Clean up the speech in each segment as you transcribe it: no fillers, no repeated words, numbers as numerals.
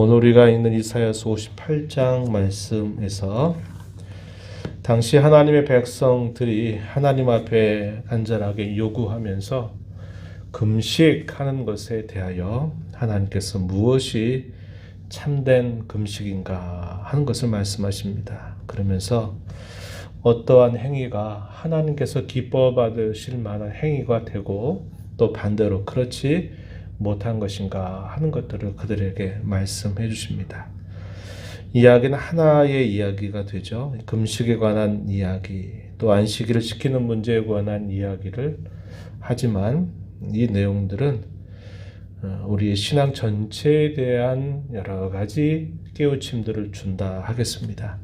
오늘 우리가 읽는 이사야서 58장 말씀에서 당시 하나님의 백성들이 하나님 앞에 간절하게 요구하면서 금식하는 것에 대하여 하나님께서 무엇이 참된 금식인가 하는 것을 말씀하십니다. 그러면서 어떠한 행위가 하나님께서 기뻐 받으실 만한 행위가 되고 또 반대로 그렇지 못한 것인가 하는 것들을 그들에게 말씀해 주십니다. 이야기는 하나의 이야기가 되죠. 금식에 관한 이야기, 또 안식일을 지키는 문제에 관한 이야기를 하지만 이 내용들은 우리의 신앙 전체에 대한 여러 가지 깨우침들을 준다 하겠습니다.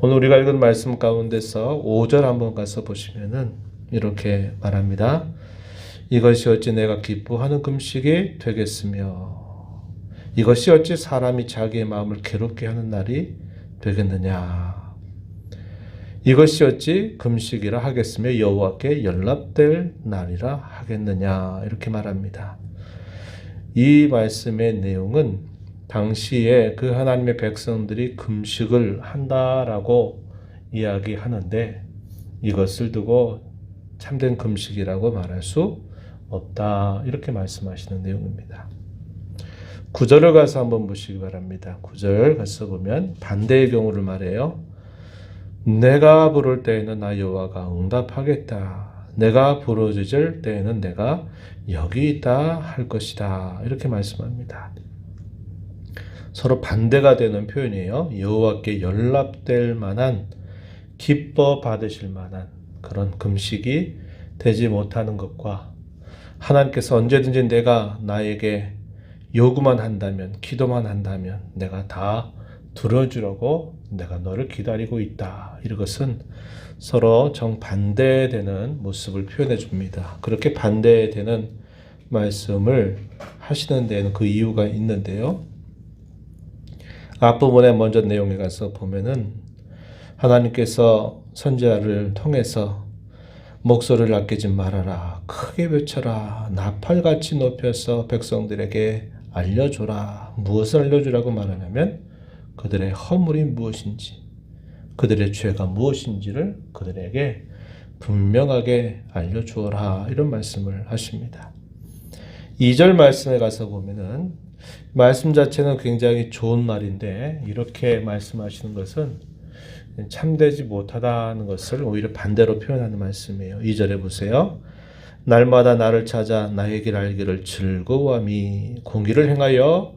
오늘 우리가 읽은 말씀 가운데서 5절 한번 가서 보시면은 이렇게 말합니다. 이것이 어찌 내가 기뻐하는 금식이 되겠으며 이것이 어찌 사람이 자기의 마음을 괴롭게 하는 날이 되겠느냐. 이것이 어찌 금식이라 하겠으며 여호와께 연락될 날이라 하겠느냐. 이렇게 말합니다. 이 말씀의 내용은 당시에 그 하나님의 백성들이 금식을 한다라고 이야기하는데 이것을 두고 참된 금식이라고 말할 수 없다. 이렇게 말씀하시는 내용입니다. 9절을 가서 한번 보시기 바랍니다. 9절 가서 보면 반대의 경우를 말해요. 내가 부를 때에는 나 여호와가 응답하겠다. 내가 부르짖을 때에는 내가 여기 있다 할 것이다. 이렇게 말씀합니다. 서로 반대가 되는 표현이에요. 여호와께 연락될 만한, 기뻐 받으실 만한 그런 금식이 되지 못하는 것과 하나님께서 언제든지 내가 나에게 요구만 한다면, 기도만 한다면 내가 다 들어주려고 내가 너를 기다리고 있다. 이것은 서로 정반대되는 모습을 표현해 줍니다. 그렇게 반대되는 말씀을 하시는 데에는 그 이유가 있는데요. 앞부분에 먼저 내용에 가서 보면은 하나님께서 선지자를 통해서 목소리를 아끼지 말아라. 크게 외쳐라. 나팔같이 높여서 백성들에게 알려줘라. 무엇을 알려주라고 말하냐면 그들의 허물이 무엇인지, 그들의 죄가 무엇인지를 그들에게 분명하게 알려주어라. 이런 말씀을 하십니다. 2절 말씀에 가서 보면은 말씀 자체는 굉장히 좋은 말인데 이렇게 말씀하시는 것은 참되지 못하다는 것을 오히려 반대로 표현하는 말씀이에요. 2절에 보세요. 날마다 나를 찾아 나의 길 알기를 즐거워함이 공의를 행하여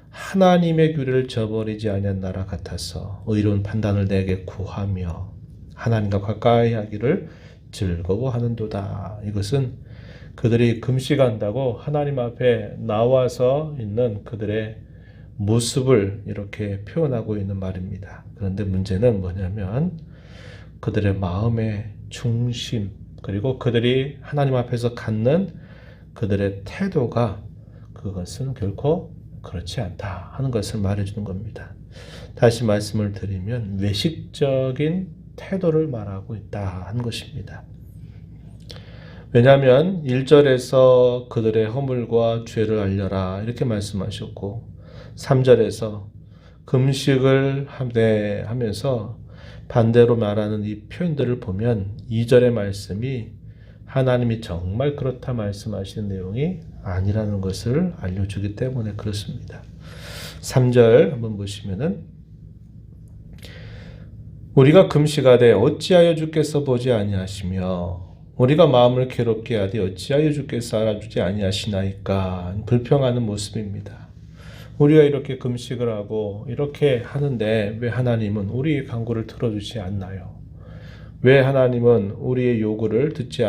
하나님의 규례를 저버리지 아니한 나라 같아서 의로운 판단을 내게 구하며 하나님과 가까이 하기를 즐거워하는도다. 이것은 그들이 금식한다고 하나님 앞에 나와서 있는 그들의 모습을 이렇게 표현하고 있는 말입니다. 그런데 문제는 뭐냐면 그들의 마음의 중심, 그리고 그들이 하나님 앞에서 갖는 그들의 태도가 그것은 결코 그렇지 않다 하는 것을 말해주는 겁니다. 다시 말씀을 드리면 외식적인 태도를 말하고 있다 하는 것입니다. 왜냐하면 1절에서 그들의 허물과 죄를 알려라 이렇게 말씀하셨고 3절에서 금식을 하면서 반대로 말하는 이 표현들을 보면 2절의 말씀이 하나님이 정말 그렇다 말씀하시는 내용이 아니라는 것을 알려주기 때문에 그렇습니다. 3절 한번 보시면은 우리가 금식하되 어찌하여 주께서 보지 아니하시며 우리가 마음을 괴롭게 하되 어찌하여 주께서 알아주지 아니하시나이까 불평하는 모습입니다. 우리가 이렇게 금식을 하고 이렇게 하는데 왜 하나님은 우리의 간구를 들어주지 않나요? 왜 하나님은 우리의 요구를 듣지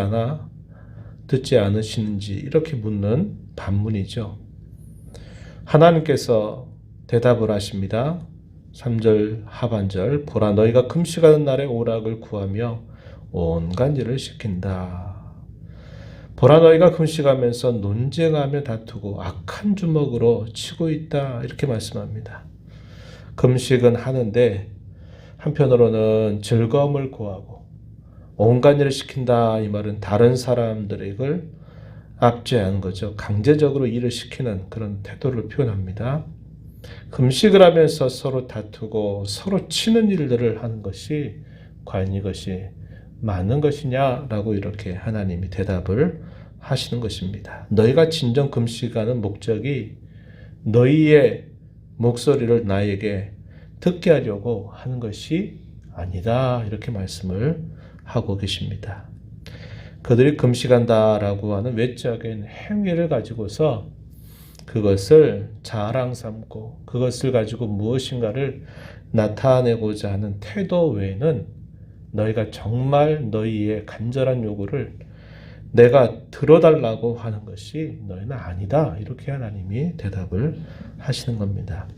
않으시는지 이렇게 묻는 반문이죠. 하나님께서 대답을 하십니다. 3절 하반절 보라 너희가 금식하는 날에 오락을 구하며 온갖 일을 시킨다. 보라 너희가 금식하면서 논쟁하며 다투고 악한 주먹으로 치고 있다. 이렇게 말씀합니다. 금식은 하는데 한편으로는 즐거움을 구하고 온갖 일을 시킨다. 이 말은 다른 사람들을 압제하는 거죠. 강제적으로 일을 시키는 그런 태도를 표현합니다. 금식을 하면서 서로 다투고 서로 치는 일들을 하는 것이 과연 이것이 맞는 것이냐라고 이렇게 하나님이 대답을 하시는 것입니다. 너희가 진정 금식하는 목적이 너희의 목소리를 나에게 듣게 하려고 하는 것이 아니다. 이렇게 말씀을 하고 계십니다. 그들이 금식한다라고 하는 외적인 행위를 가지고서 그것을 자랑 삼고 그것을 가지고 무엇인가를 나타내고자 하는 태도 외에는 너희가 정말 너희의 간절한 요구를 내가 들어달라고 하는 것이 너희는 아니다. 이렇게 하나님이 대답을 하시는 겁니다.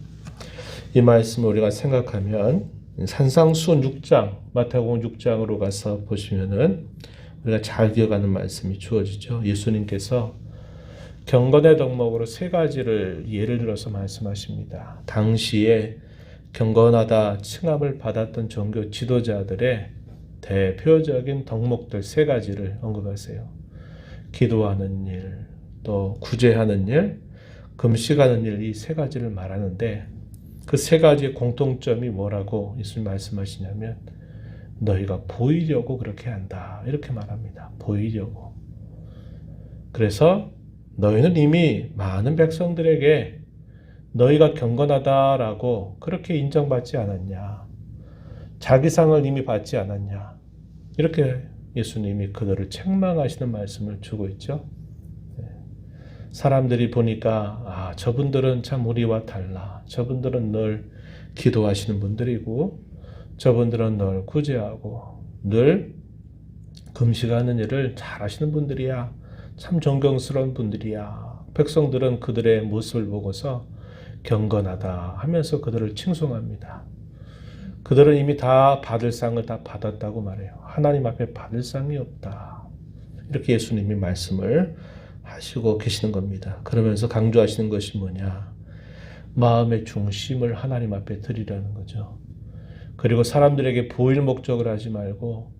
이 말씀을 우리가 생각하면 산상수훈 6장, 마태복음 6장으로 가서 보시면은 우리가 잘 기억하는 말씀이 주어지죠. 예수님께서 경건의 덕목으로 세 가지를 예를 들어서 말씀하십니다. 당시에 경건하다 칭함을 받았던 종교 지도자들의 대표적인 덕목들 세 가지를 언급하세요. 기도하는 일, 또 구제하는 일, 금식하는 일, 이 세 가지를 말하는데 그 세 가지의 공통점이 뭐라고 예수님 말씀하시냐면 너희가 보이려고 그렇게 한다. 이렇게 말합니다. 보이려고. 그래서 너희는 이미 많은 백성들에게 너희가 경건하다라고 그렇게 인정받지 않았냐. 자기 상을 이미 받지 않았냐. 이렇게 예수님이 그들을 책망하시는 말씀을 주고 있죠. 사람들이 보니까 저분들은 참 우리와 달라. 저분들은 늘 기도하시는 분들이고 저분들은 늘 구제하고 늘 금식하는 일을 잘 하시는 분들이야. 참 존경스러운 분들이야. 백성들은 그들의 모습을 보고서 경건하다 하면서 그들을 칭송합니다. 그들은 이미 다 받을 상을 다 받았다고 말해요. 하나님 앞에 받을 상이 없다. 이렇게 예수님이 말씀을 하시고 계시는 겁니다. 그러면서 강조하시는 것이 뭐냐? 마음의 중심을 하나님 앞에 드리라는 거죠. 그리고 사람들에게 보일 목적을 하지 말고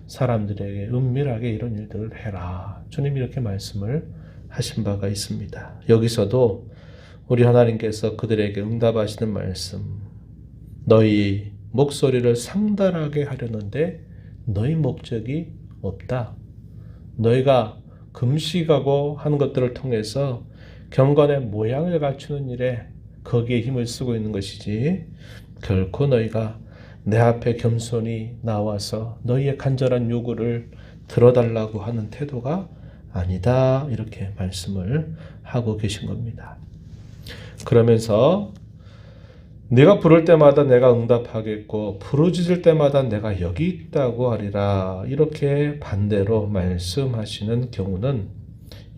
사람들에게 은밀하게 이런 일들을 해라. 주님이 이렇게 말씀을 하신 바가 있습니다. 여기서도 우리 하나님께서 그들에게 응답하시는 말씀, 너희 목소리를 상달하게 하려는데 너희 목적이 없다. 너희가 금식하고 하는 것들을 통해서 경건의 모양을 갖추는 일에 거기에 힘을 쓰고 있는 것이지 결코 너희가 내 앞에 겸손히 나와서 너희의 간절한 요구를 들어달라고 하는 태도가 아니다. 이렇게 말씀을 하고 계신 겁니다. 그러면서 네가 부를 때마다 내가 응답하겠고 부르짖을 때마다 내가 여기 있다고 하리라. 이렇게 반대로 말씀하시는 경우는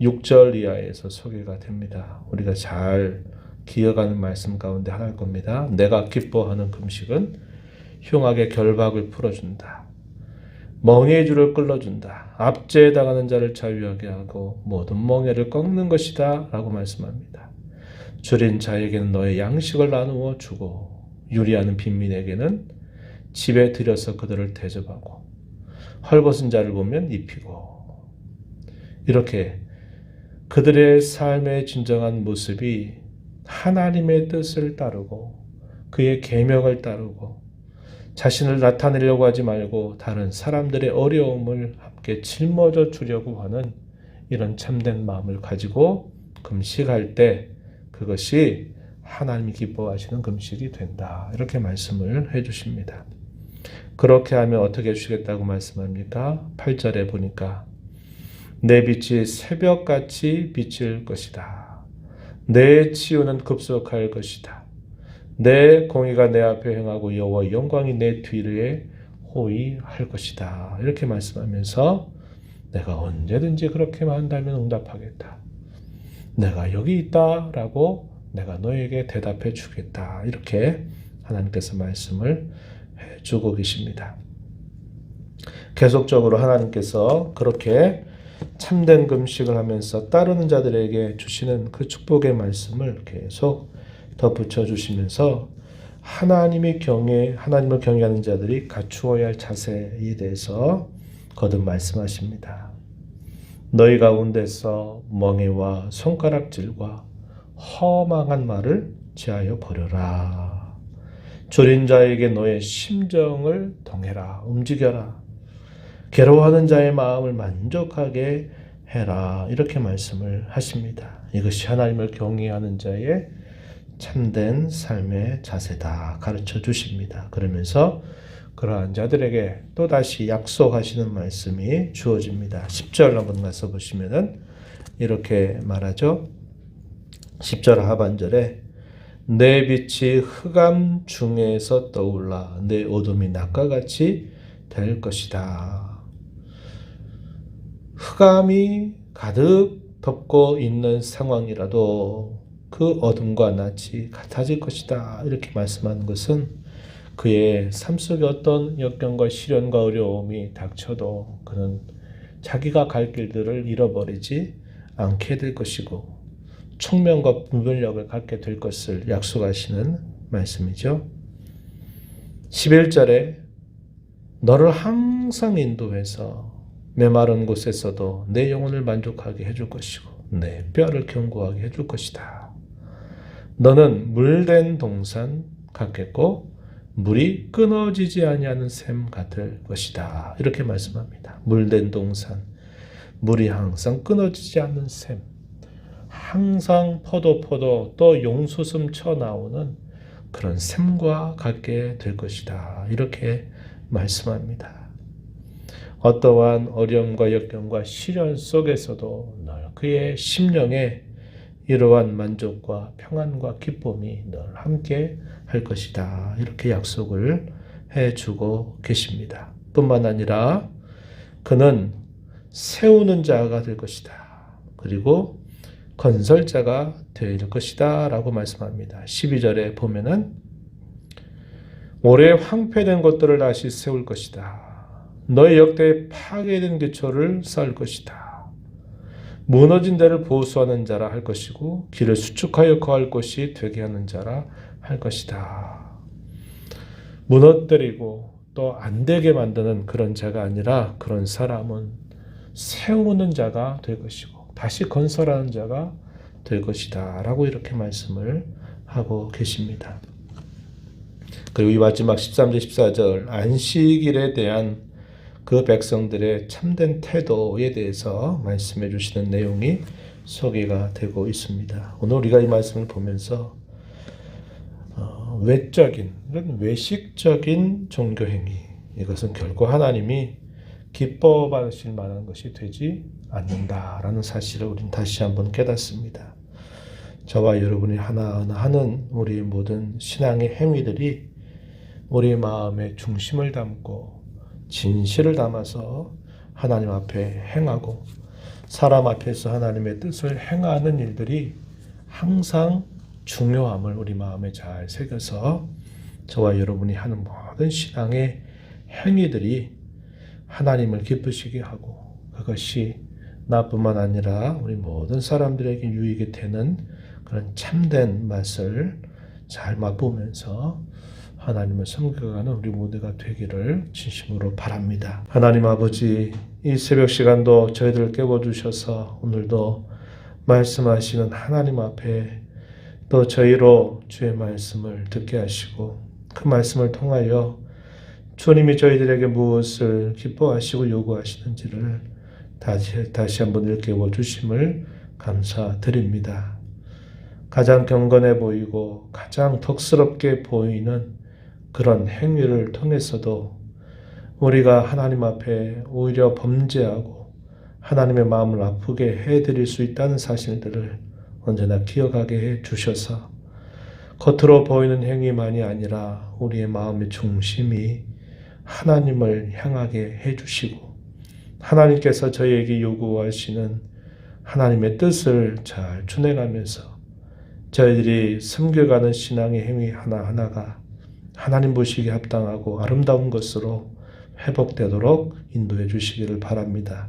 6절 이하에서 소개가 됩니다. 우리가 잘 기억하는 말씀 가운데 하나일 겁니다. 내가 기뻐하는 금식은 흉악의 결박을 풀어준다. 멍에의 줄을 끌어준다. 압제에 당하는 자를 자유하게 하고 모든 멍에를 꺾는 것이다. 라고 말씀합니다. 줄인 자에게는 너의 양식을 나누어 주고 유리하는 빈민에게는 집에 들여서 그들을 대접하고 헐벗은 자를 보면 입히고 이렇게 그들의 삶의 진정한 모습이 하나님의 뜻을 따르고 그의 계명을 따르고 자신을 나타내려고 하지 말고 다른 사람들의 어려움을 함께 짊어져 주려고 하는 이런 참된 마음을 가지고 금식할 때 그것이 하나님이 기뻐하시는 금식이 된다. 이렇게 말씀을 해주십니다. 그렇게 하면 어떻게 해주시겠다고 말씀합니까? 8절에 보니까 내 빛이 새벽같이 비칠 것이다. 내 치유는 급속할 것이다. 내 공의가 내 앞에 행하고 여호와의 영광이 내 뒤에 호위할 것이다. 이렇게 말씀하면서 내가 언제든지 그렇게만 한다면 응답하겠다. 내가 여기 있다라고 내가 너에게 대답해 주겠다. 이렇게 하나님께서 말씀을 해주고 계십니다. 계속적으로 하나님께서 그렇게 참된 금식을 하면서 따르는 자들에게 주시는 그 축복의 말씀을 계속 덧붙여 주시면서 하나님을 경외하는 자들이 갖추어야 할 자세에 대해서 거듭 말씀하십니다. 너희 가운데서 멍에와 손가락질과 허망한 말을 어찌하여 버려라. 졸인 자에게 너의 심정을 동해라. 움직여라. 괴로워하는 자의 마음을 만족하게 해라. 이렇게 말씀을 하십니다. 이것이 하나님을 경외하는 자의 참된 삶의 자세다 가르쳐 주십니다. 그러면서 그러한 자들에게 또다시 약속하시는 말씀이 주어집니다. 10절 한번 가서 보시면은 이렇게 말하죠. 10절 하반절에 내 빛이 흑암 중에서 떠올라 내 어둠이 낮과 같이 될 것이다. 흑암이 가득 덮고 있는 상황이라도 그 어둠과 낮이 같아질 것이다. 이렇게 말씀하는 것은 그의 삶 속에 어떤 역경과 시련과 어려움이 닥쳐도 그는 자기가 갈 길들을 잃어버리지 않게 될 것이고 총명과 분별력을 갖게 될 것을 약속하시는 말씀이죠. 11절에 너를 항상 인도해서 메마른 곳에서도 내 영혼을 만족하게 해줄 것이고 내 뼈를 견고하게 해줄 것이다. 너는 물된 동산 같겠고 물이 끊어지지 아니하는 샘 같을 것이다. 이렇게 말씀합니다. 물된 동산, 물이 항상 끊어지지 않는 샘, 항상 퍼도 또 용수숨 쳐나오는 그런 샘과 같게 될 것이다. 이렇게 말씀합니다. 어떠한 어려움과 역경과 시련 속에서도 늘 그의 심령에 이러한 만족과 평안과 기쁨이 늘 함께 할 것이다. 이렇게 약속을 해주고 계십니다. 뿐만 아니라 그는 세우는 자가 될 것이다. 그리고 건설자가 될 것이다. 라고 말씀합니다. 12절에 보면은 오래 황폐된 것들을 다시 세울 것이다. 너의 역대에 파괴된 기초를 쌓을 것이다. 무너진 데를 보수하는 자라 할 것이고 길을 수축하여 거할 곳이 되게 하는 자라 할 것이다. 무너뜨리고 또 안 되게 만드는 그런 자가 아니라 그런 사람은 세우는 자가 될 것이고 다시 건설하는 자가 될 것이다. 라고 이렇게 말씀을 하고 계십니다. 그리고 이 마지막 13절 14절 안식일에 대한 그 백성들의 참된 태도에 대해서 말씀해 주시는 내용이 소개가 되고 있습니다. 오늘 우리가 이 말씀을 보면서 외적인, 외식적인 종교행위, 이것은 결코 하나님이 기뻐 받으실 만한 것이 되지 않는다라는 사실을 우리는 다시 한번 깨닫습니다. 저와 여러분이 하나하나 하는 우리 모든 신앙의 행위들이 우리 마음의 중심을 담고 진실을 담아서 하나님 앞에 행하고 사람 앞에서 하나님의 뜻을 행하는 일들이 항상 중요함을 우리 마음에 잘 새겨서 저와 여러분이 하는 모든 신앙의 행위들이 하나님을 기쁘시게 하고 그것이 나뿐만 아니라 우리 모든 사람들에게 유익이 되는 그런 참된 맛을 잘 맛보면서 하나님을 섬겨가는 우리 모두가 되기를 진심으로 바랍니다. 하나님 아버지, 이 새벽 시간도 저희들을 깨워주셔서 오늘도 말씀하시는 하나님 앞에 또 저희로 주의 말씀을 듣게 하시고 그 말씀을 통하여 주님이 저희들에게 무엇을 기뻐하시고 요구하시는지를 다시 한번 일깨워 주심을 감사드립니다. 가장 경건해 보이고 가장 덕스럽게 보이는 그런 행위를 통해서도 우리가 하나님 앞에 오히려 범죄하고 하나님의 마음을 아프게 해드릴 수 있다는 사실들을 언제나 기억하게 해 주셔서 겉으로 보이는 행위만이 아니라 우리의 마음의 중심이 하나님을 향하게 해 주시고 하나님께서 저희에게 요구하시는 하나님의 뜻을 잘 준행하면서 저희들이 섬겨가는 신앙의 행위 하나하나가 하나님 보시기에 합당하고 아름다운 것으로 회복되도록 인도해 주시기를 바랍니다.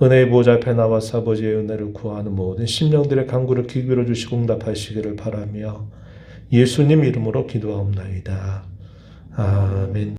은혜의 보좌 앞에 나와서 아버지의 은혜를 구하는 모든 심령들의 간구를 귀 기울여 주시고 응답하시기를 바라며 예수님 이름으로 기도하옵나이다. 아멘.